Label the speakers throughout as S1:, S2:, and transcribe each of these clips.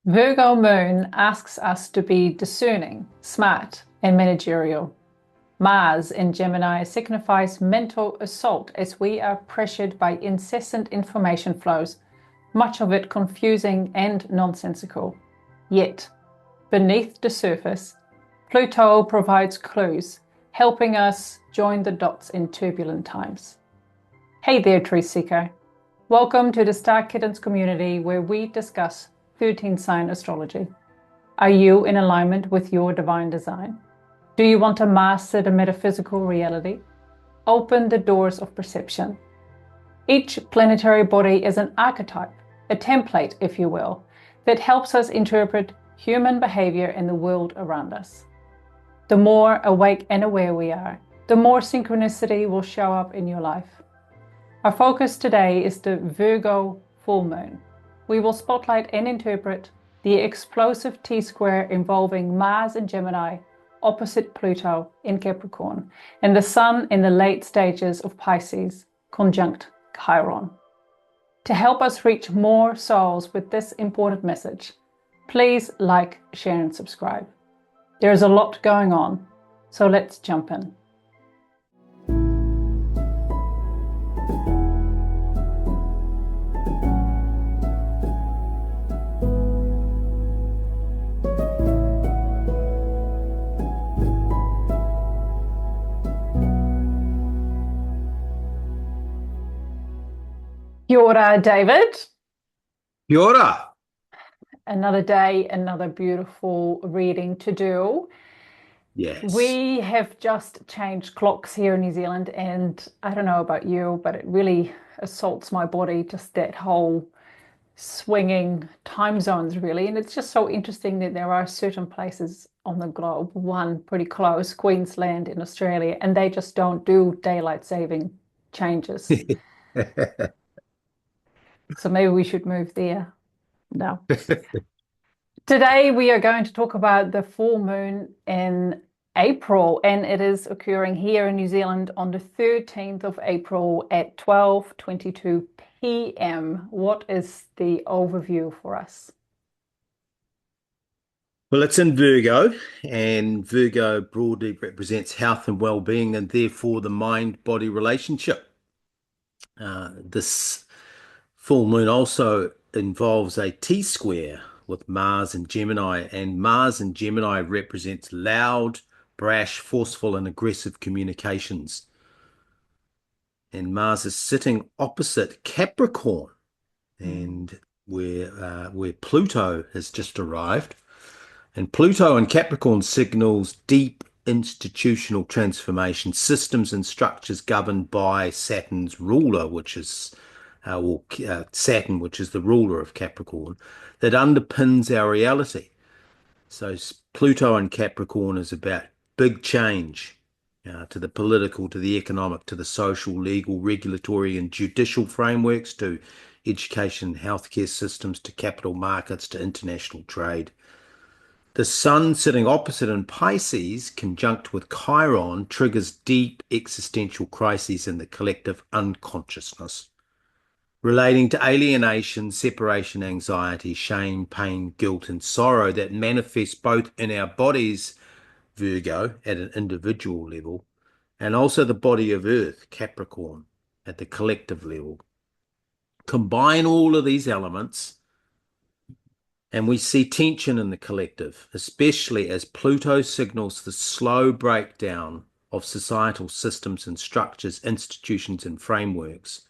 S1: Virgo Moon asks us to be discerning, smart, and managerial. Mars in Gemini signifies mental assault as we are pressured by incessant information flows, much of it confusing and nonsensical. Yet, beneath the surface, Pluto provides clues, helping us join the dots in turbulent times. Hey there, Truth Seeker. Welcome to the Star Kittens community where we discuss 13 sign astrology. Are you in alignment with your divine design? Do you want to master the metaphysical reality? Open the doors of perception. Each planetary body is an archetype, a template, if you will, that helps us interpret human behavior in the world around us. The more awake and aware we are, the more synchronicity will show up in your life. Our focus today is the Virgo full moon. We will spotlight and interpret the explosive T-square involving Mars in Gemini opposite Pluto in Capricorn and the Sun in the late stages of Pisces conjunct Chiron. To help us reach more souls with this important message, please like, share, and subscribe. There is a lot going on, so let's jump in. Kia ora, David.
S2: Kia ora.
S1: Another day, another beautiful reading to do.
S2: Yes.
S1: We have just changed clocks here in New Zealand, and I don't know about you, but it really assaults my body, just that whole swinging time zones, really. And it's just so interesting that there are certain places on the globe, one pretty close, Queensland in Australia, and they just don't do daylight saving changes. So maybe we should move there. No. Today we are going to talk about the full moon in April, and it is occurring here in New Zealand on the 13th of April at 12:22 p.m. What is the overview for us?
S2: Well, it's in Virgo, and Virgo broadly represents health and well-being, and therefore the mind-body relationship. This full moon also involves a T-square with Mars and Gemini, and Mars and Gemini represents loud, brash, forceful, and aggressive communications. And Mars is sitting opposite Capricorn, and where Pluto has just arrived. And Pluto and Capricorn signals deep institutional transformation, systems and structures governed by Saturn's ruler, which is Saturn, which is the ruler of Capricorn, that underpins our reality. So Pluto and Capricorn is about big change to the political, to the economic, to the social, legal, regulatory, and judicial frameworks, to education and healthcare systems, to capital markets, to international trade. The Sun sitting opposite in Pisces, conjunct with Chiron, triggers deep existential crises in the collective unconsciousness, relating to alienation, separation, anxiety, shame, pain, guilt, and sorrow that manifest both in our bodies, Virgo, at an individual level, and also the body of Earth, Capricorn, at the collective level. Combine all of these elements, and we see tension in the collective, especially as Pluto signals the slow breakdown of societal systems and structures, institutions, and frameworks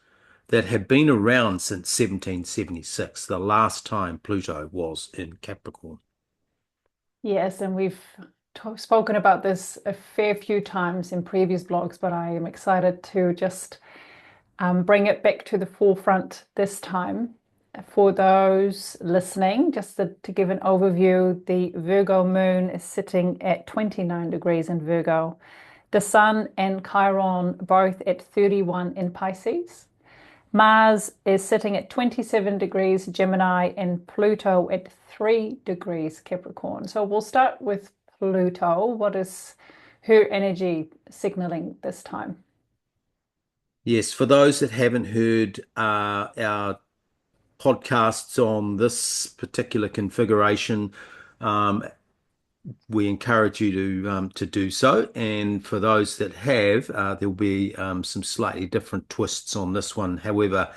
S2: that have been around since 1776, the last time Pluto was in Capricorn.
S1: Yes, and we've spoken about this a fair few times in previous blogs, but I am excited to just bring it back to the forefront this time. For those listening, just to give an overview, the Virgo moon is sitting at 29 degrees in Virgo. The Sun and Chiron both at 31 in Pisces. Mars is sitting at 27 degrees Gemini and Pluto at 3 degrees Capricorn. So we'll start with Pluto. What is her energy signaling this time?
S2: Yes, for those that haven't heard our podcasts on this particular configuration, um, we encourage you to do so. And for those that have, there'll be some slightly different twists on this one. However,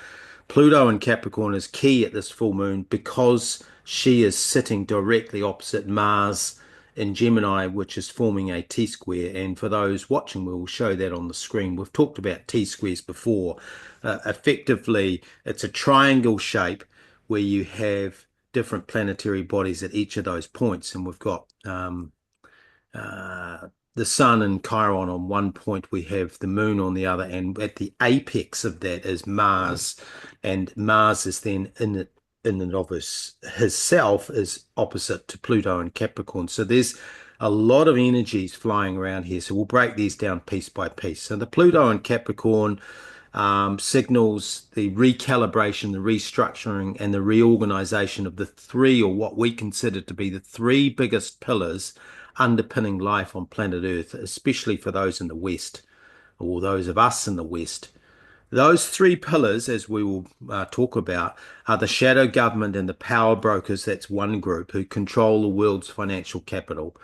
S2: Pluto in Capricorn is key at this full moon because she is sitting directly opposite Mars in Gemini, which is forming a T-square. And for those watching, we'll show that on the screen. We've talked about T-squares before. Effectively, it's a triangle shape where you have different planetary bodies at each of those points. And we've got uh, the sun and Chiron on one point, we have the moon on the other, and at the apex of that is Mars, and Mars is then in and of his self is opposite to Pluto and Capricorn. So there's a lot of energies flying around here. So we'll break these down piece by piece. So the Pluto and Capricorn signals the recalibration, the restructuring, and the reorganization of the three, or what we consider to be the three biggest pillars underpinning life on planet Earth, especially for those in the West, or those of us in the West. Those three pillars, as we will talk about, are the shadow government and the power brokers. That's one group who control the world's financial capital.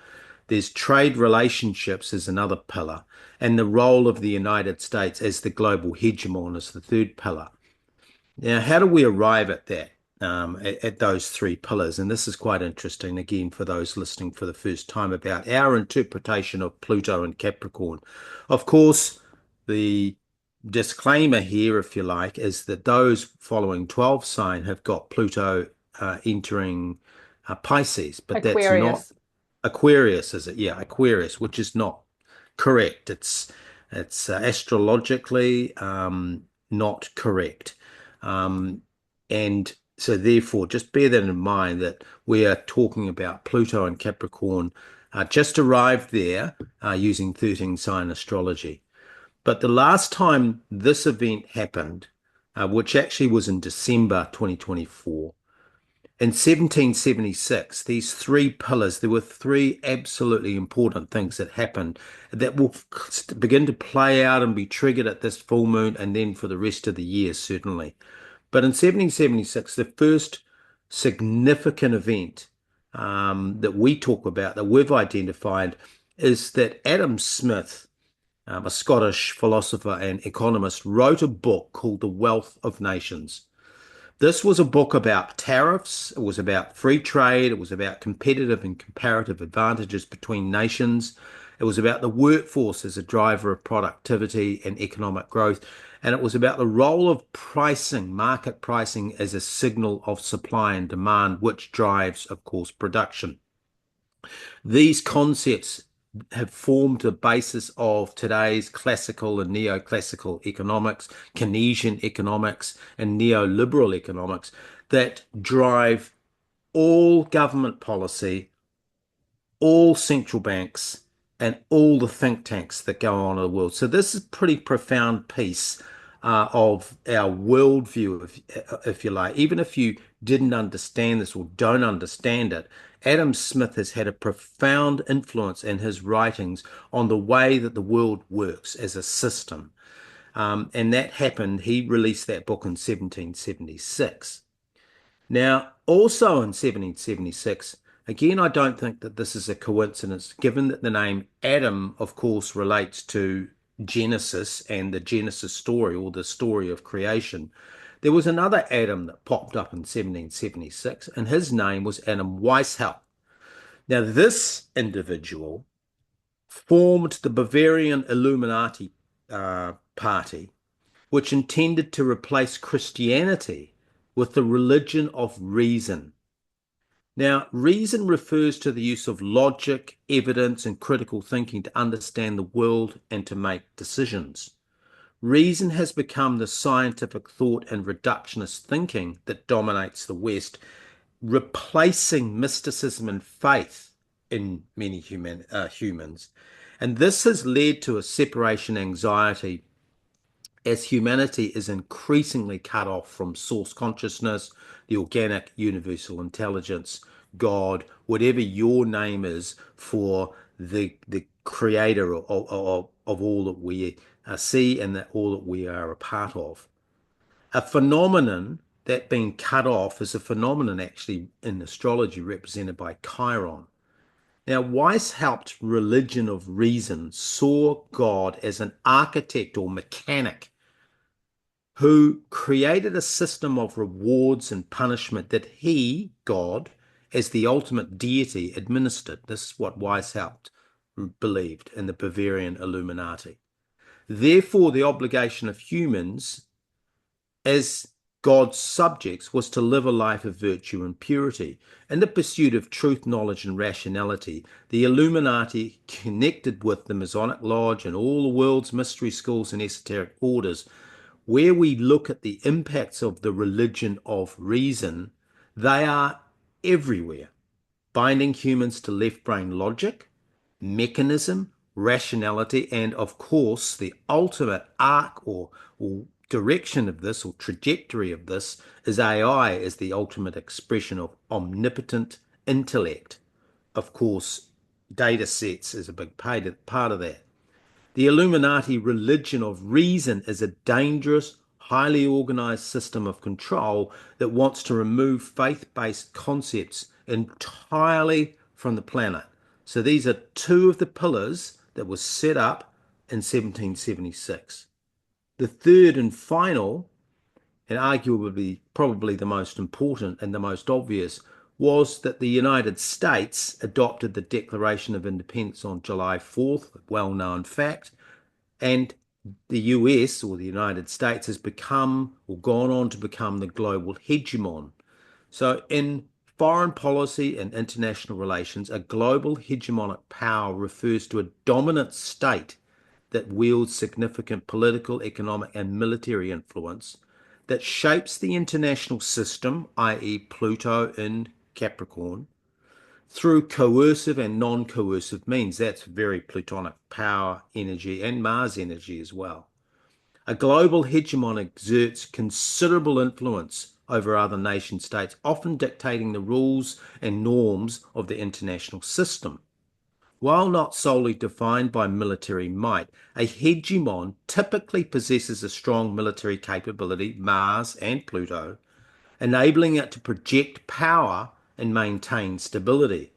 S2: There's trade relationships as another pillar, and the role of the United States as the global hegemon is the third pillar. Now, how do we arrive at that, at those three pillars? And this is quite interesting, again, for those listening for the first time, about our interpretation of Pluto and Capricorn. Of course, the disclaimer here, if you like, is that those following 12 sign have got Pluto entering Pisces, but that's not
S1: Aquarius.
S2: Aquarius, is it? Yeah, Aquarius, which is not correct. It's astrologically not correct. Um, and so therefore, just bear that in mind, that we are talking about Pluto and Capricorn just arrived there using 13 sign astrology. But the last time this event happened, which actually was in December 2024, in 1776, these three pillars, there were three absolutely important things that happened that will begin to play out and be triggered at this full moon, and then for the rest of the year, certainly. But in 1776, the first significant event that we talk about, that we've identified, is that Adam Smith, a Scottish philosopher and economist, wrote a book called The Wealth of Nations. This was a book about tariffs. It was about free trade. It was about competitive and comparative advantages between nations. It was about the workforce as a driver of productivity and economic growth. And it was about the role of pricing, market pricing, as a signal of supply and demand, which drives, of course, production. These concepts have formed the basis of today's classical and neoclassical economics, Keynesian economics, and neoliberal economics that drive all government policy, all central banks, and all the think tanks that go on in the world. So this is a pretty profound piece of our worldview, if you like. Even if you didn't understand this or don't understand it, Adam Smith has had a profound influence in his writings on the way that the world works as a system. And that happened, he released that book in 1776. Now, also in 1776, again, I don't think that this is a coincidence, given that the name Adam, of course, relates to Genesis and the Genesis story, or the story of creation. There was another Adam that popped up in 1776, and his name was Adam Weishaupt. Now, this individual formed the Bavarian Illuminati party, which intended to replace Christianity with the religion of reason. Now, reason refers to the use of logic, evidence, and critical thinking to understand the world and to make decisions. Reason has become the scientific thought and reductionist thinking that dominates the West, replacing mysticism and faith in many humans. And this has led to a separation anxiety as humanity is increasingly cut off from source consciousness, the organic universal intelligence, God, whatever your name is for the creator of all that we see and that all that we are a part of. A phenomenon that being cut off is a phenomenon actually in astrology represented by Chiron. Now, Weishaupt religion of reason saw God as an architect or mechanic who created a system of rewards and punishment that he, God, as the ultimate deity, administered. This is what Weishaupt believed in the Bavarian Illuminati. Therefore, the obligation of humans as God's subjects was to live a life of virtue and purity. In the pursuit of truth, knowledge, and rationality, the Illuminati connected with the Masonic Lodge and all the world's mystery schools and esoteric orders. Where we look at the impacts of the religion of reason, they are everywhere, binding humans to left brain logic, mechanism, rationality, and of course, the ultimate arc or direction of this or trajectory of this is AI as the ultimate expression of omnipotent intellect. Of course, data sets is a big part of that. The Illuminati religion of reason is a dangerous, highly organized system of control that wants to remove faith-based concepts entirely from the planet. So these are two of the pillars that were set up in 1776. The third and final, and arguably probably the most important and the most obvious, was that the United States adopted the Declaration of Independence on July 4th, a well-known fact, and the US or the United States has become or gone on to become the global hegemon. So in foreign policy and international relations, a global hegemonic power refers to a dominant state that wields significant political, economic, and military influence that shapes the international system, i.e., Pluto in Capricorn, through coercive and non-coercive means. That's very Plutonic power, energy, and Mars energy as well. A global hegemon exerts considerable influence over other nation states, often dictating the rules and norms of the international system. While not solely defined by military might, a hegemon typically possesses a strong military capability, Mars and Pluto, enabling it to project power and maintain stability.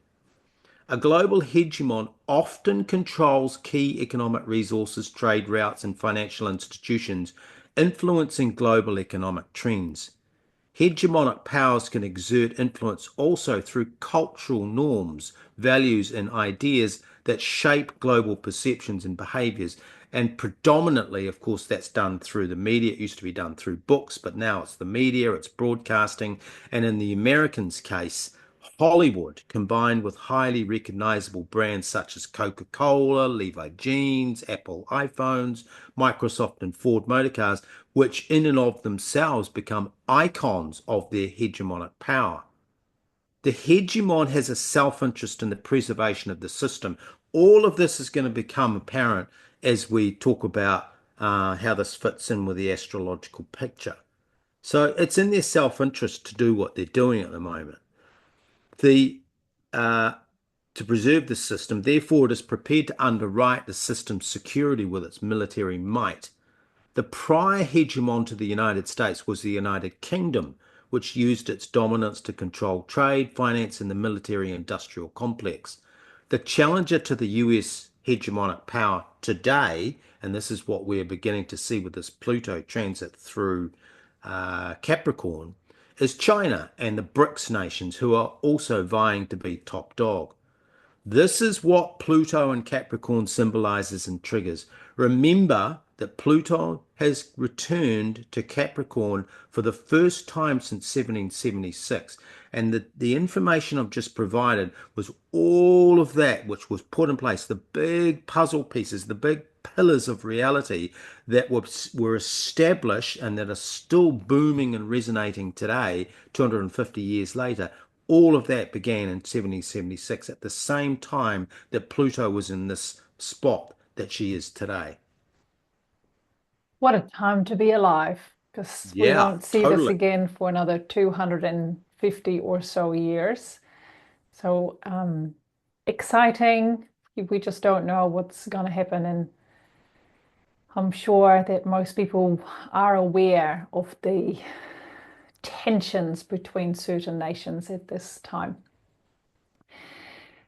S2: A global hegemon often controls key economic resources, trade routes, and financial institutions, influencing global economic trends. Hegemonic powers can exert influence also through cultural norms, values, and ideas that shape global perceptions and behaviors. And predominantly, of course, that's done through the media. It used to be done through books, but now it's the media, it's broadcasting. And in the Americans' case, Hollywood, combined with highly recognizable brands such as Coca-Cola, Levi Jeans, Apple iPhones, Microsoft, and Ford Motor Cars, which in and of themselves become icons of their hegemonic power. The hegemon has a self-interest in the preservation of the system. All of this is going to become apparent as we talk about how this fits in with the astrological picture. So it's in their self-interest to do what they're doing at the moment. The to preserve the system, therefore it is prepared to underwrite the system's security with its military might. The prior hegemon to the United States was the United Kingdom, which used its dominance to control trade, finance, and the military-industrial complex. The challenger to the US hegemonic power today, and this is what we're beginning to see with this Pluto transit through Capricorn, is China and the BRICS nations, who are also vying to be top dog. This is what Pluto and Capricorn symbolizes and triggers. Remember that Pluto has returned to Capricorn for the first time since 1776. And the information I've just provided was all of that which was put in place, the big puzzle pieces, the big pillars of reality that were established and that are still booming and resonating today, 250 years later. All of that began in 1776 at the same time that Pluto was in this spot that she is today.
S1: What a time to be alive, because we
S2: Yeah,
S1: won't see this
S2: totally.
S1: again for another 250 or so years. So exciting. We just don't know what's going to happen. And I'm sure that most people are aware of the tensions between certain nations at this time.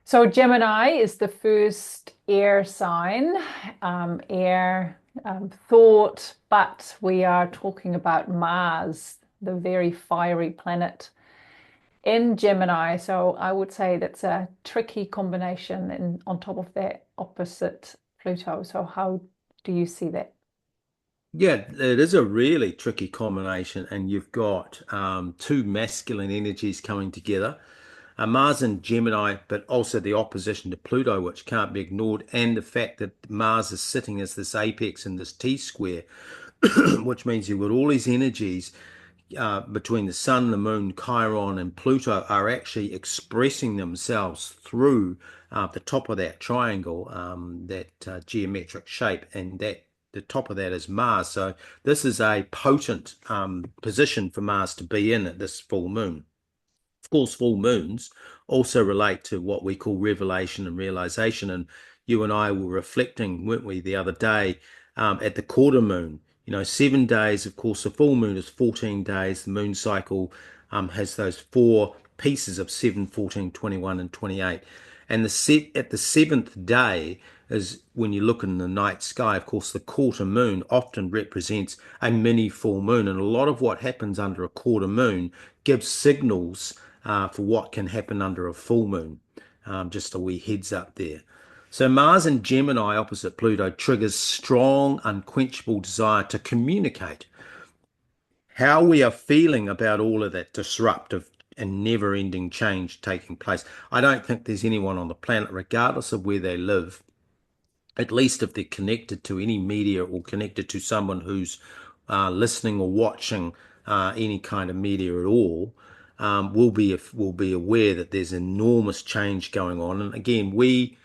S1: So Gemini is the first air sign, air thought, but we are talking about Mars, the very fiery planet in Gemini. So I would say that's a tricky combination, and on top of that, opposite Pluto. So how do you see that?
S2: Yeah, it is a really tricky combination, and you've got two masculine energies coming together. Mars and Gemini, but also the opposition to Pluto, which can't be ignored, and the fact that Mars is sitting as this apex in this T square, which means you've got all these energies between the Sun, the Moon, Chiron, and Pluto are actually expressing themselves through the top of that triangle, that geometric shape, and that the top of that is Mars. So this is a potent position for Mars to be in at this full moon. Of course, full moons also relate to what we call revelation and realization. And you and I were reflecting, weren't we, the other day at the quarter moon? 7 days. Of course, the full moon is 14 days. The moon cycle has those four pieces of 7, 14, 21, and 28. And at the seventh day is when you look in the night sky. Of course, the quarter moon often represents a mini full moon. And a lot of what happens under a quarter moon gives signals for what can happen under a full moon. Just a wee heads up there. So Mars in Gemini opposite Pluto triggers strong, unquenchable desire to communicate how we are feeling about all of that disruptive and never-ending change taking place. I don't think there's anyone on the planet, regardless of where they live, at least if they're connected to any media or connected to someone who's listening or watching any kind of media at all, will be aware that there's enormous change going on. And again, we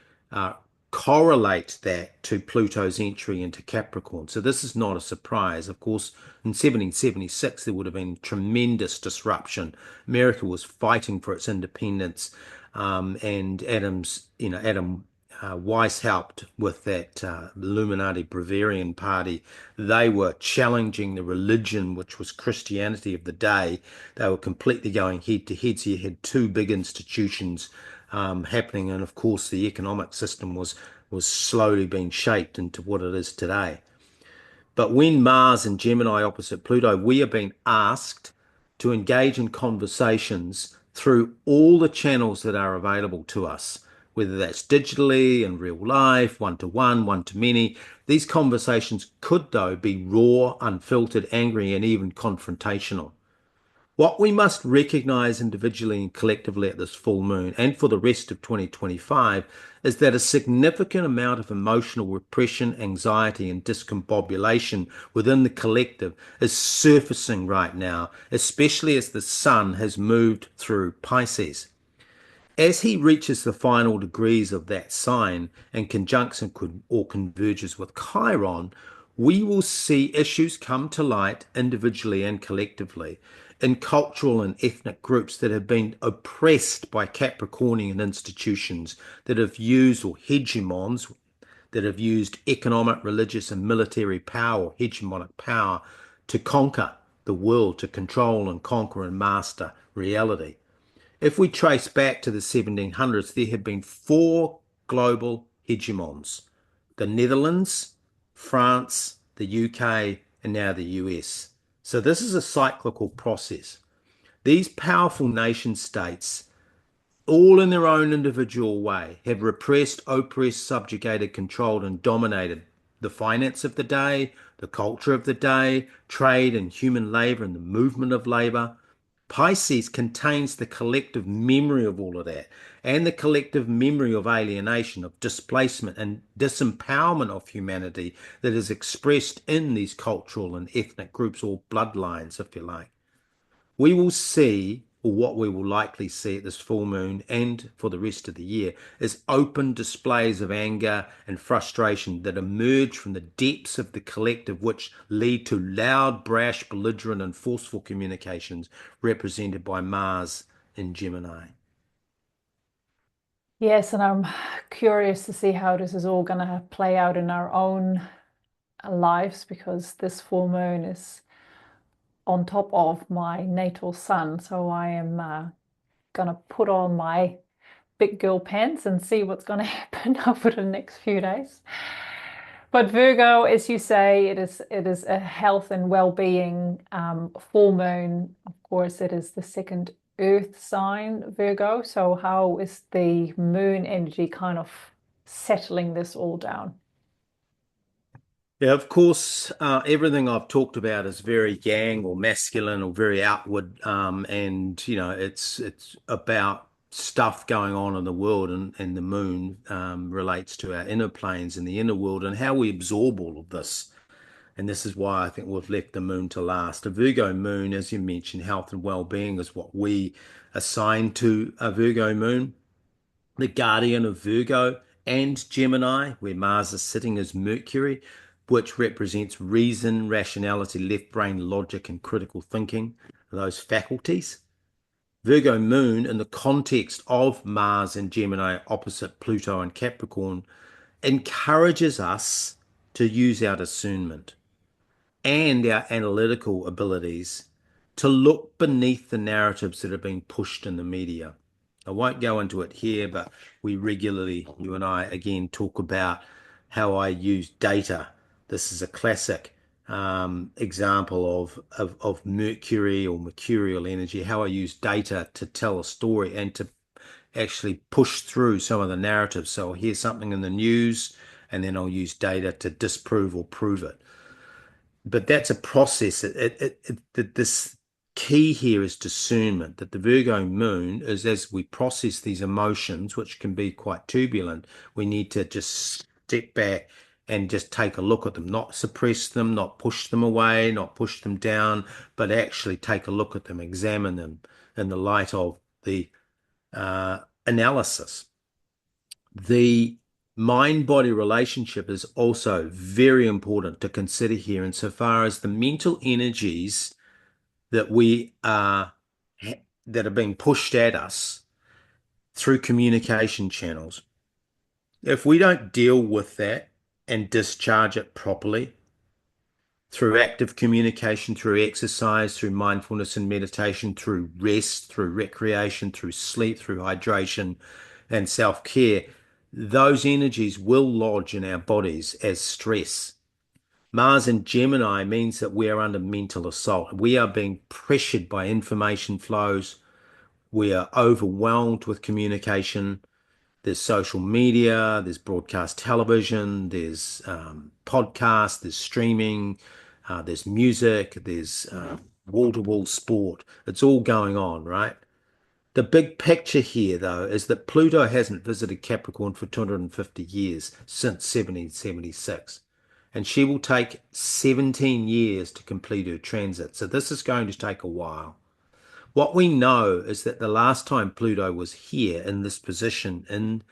S2: correlate that to Pluto's entry into Capricorn. So this is not a surprise. Of course, in 1776, there would have been tremendous disruption. America was fighting for its independence, and Adam Weiss helped with that Illuminati Bavarian party. They were challenging the religion, which was Christianity of the day. They were completely going head to head. So you had two big institutions happening, and of course, the economic system was slowly being shaped into what it is today. But when Mars and Gemini opposite Pluto, we are being asked to engage in conversations through all the channels that are available to us, whether that's digitally, in real life, one-to-one, one-to-many. These conversations could, though, be raw, unfiltered, angry, and even confrontational. What we must recognize individually and collectively at this full moon and for the rest of 2025 is that a significant amount of emotional repression, anxiety, and discombobulation within the collective is surfacing right now, especially as the Sun has moved through Pisces. As he reaches the final degrees of that sign and conjuncts or converges with Chiron, we will see issues come to light individually and collectively in cultural and ethnic groups that have been oppressed by Capricornian institutions that have used, or hegemons, that have used economic, religious, and military power, hegemonic power, to conquer the world, to control and conquer and master reality. If we trace back to the 1700s, there have been four global hegemons: the Netherlands, France, the UK, and now the US. So this is a cyclical process. These powerful nation states, all in their own individual way, have repressed, oppressed, subjugated, controlled, and dominated the finance of the day, the culture of the day, trade and human labor, and the movement of labor. Pisces contains the collective memory of all of that and the collective memory of alienation, of displacement and disempowerment of humanity that is expressed in these cultural and ethnic groups, or bloodlines, if you like. We will see, or what we will likely see at this full moon and for the rest of the year, is open displays of anger and frustration that emerge from the depths of the collective, which lead to loud, brash, belligerent, and forceful communications represented by Mars in Gemini.
S1: Yes, and I'm curious to see how this is all going to play out in our own lives, because this full moon is on top of my natal sun. So I am gonna put on my big girl pants and see what's going to happen over the next few days. But Virgo, as you say, it is a health and well-being full moon. Of course, it is the second Earth sign, Virgo. So how is the moon energy kind of settling this all down?
S2: Yeah, of course, everything I've talked about is very yang or masculine or very outward, and it's about stuff going on in the world, and the moon relates to our inner planes and the inner world and how we absorb all of this. And this is why I think we've left the moon to last. A Virgo moon, as you mentioned, health and well-being is what we assign to a Virgo moon. The guardian of Virgo and Gemini, where Mars is sitting, is Mercury, which represents reason, rationality, left brain logic, and critical thinking, those faculties. Virgo moon, in the context of Mars and Gemini opposite Pluto and Capricorn, encourages us to use our discernment and our analytical abilities to look beneath the narratives that are being pushed in the media. I won't go into it here, but we regularly, you and I, again, talk about how I use data. This is a classic example of Mercury or mercurial energy, how I use data to tell a story and to actually push through some of the narratives. So I'll hear something in the news and then I'll use data to disprove or prove it. But that's a process. This key here is discernment, that the Virgo moon is, as we process these emotions, which can be quite turbulent, we need to just step back and just take a look at them, not suppress them, not push them away, not push them down, but actually take a look at them, examine them in the light of the analysis. The mind-body relationship is also very important to consider here insofar as the mental energies that we are that are being pushed at us through communication channels. If we don't deal with that and discharge it properly through active communication, through exercise, through mindfulness and meditation, through rest, through recreation, through sleep, through hydration and self-care, those energies will lodge in our bodies as stress. Mars in Gemini means that we are under mental assault. We are being pressured by information flows. We are overwhelmed with communication. There's social media, there's broadcast television, there's podcasts, there's streaming, there's music, there's wall-to-wall sport. It's all going on, right? The big picture here, though, is that Pluto hasn't visited Capricorn for 250 years, since 1776. And she will take 17 years to complete her transit. So this is going to take a while. What we know is that the last time Pluto was here in this position in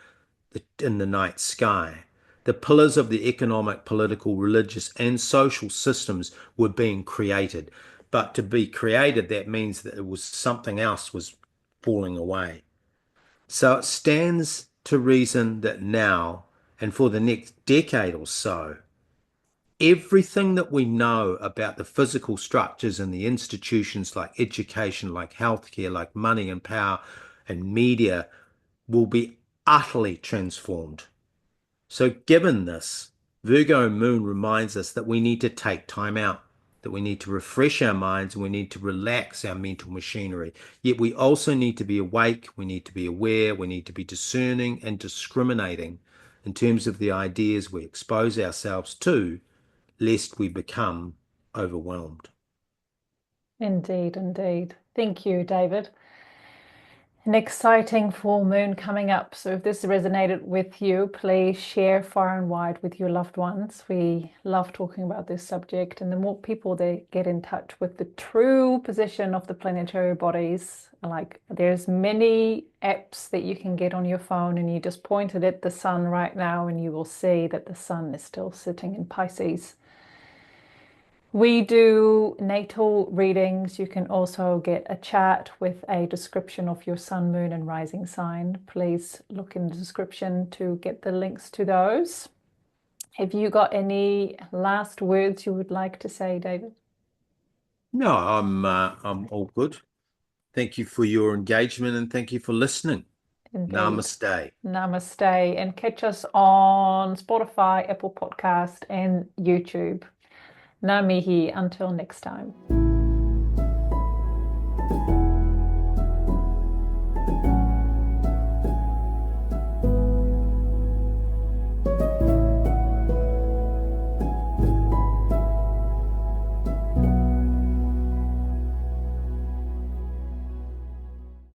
S2: the night sky, the pillars of the economic, political, religious, and social systems were being created. But to be created, that means that it was something else was falling away. So it stands to reason that now and for the next decade or so, everything that we know about the physical structures and the institutions like education, like healthcare, like money and power and media will be utterly transformed. So given this, Virgo Moon reminds us that we need to take time out, that we need to refresh our minds and we need to relax our mental machinery. Yet we also need to be awake, we need to be aware, we need to be discerning and discriminating in terms of the ideas we expose ourselves to, lest we become overwhelmed.
S1: Indeed, indeed. Thank you, David. An exciting full moon coming up. So if this resonated with you, please share far and wide with your loved ones. We love talking about this subject, and the more people they get in touch with the true position of the planetary bodies, like there's many apps that you can get on your phone and you just point it at the sun right now and you will see that the sun is still sitting in Pisces. We do natal readings. You can also get a chart with a description of your sun, moon, and rising sign. Please look in the description to get the links to those. Have you got any last words you would like to say, David?
S2: No, I'm all good. Thank you for your engagement and thank you for listening.
S1: Indeed.
S2: Namaste.
S1: Namaste. And catch us on Spotify, Apple Podcast, and YouTube. Ngā mihi until next time.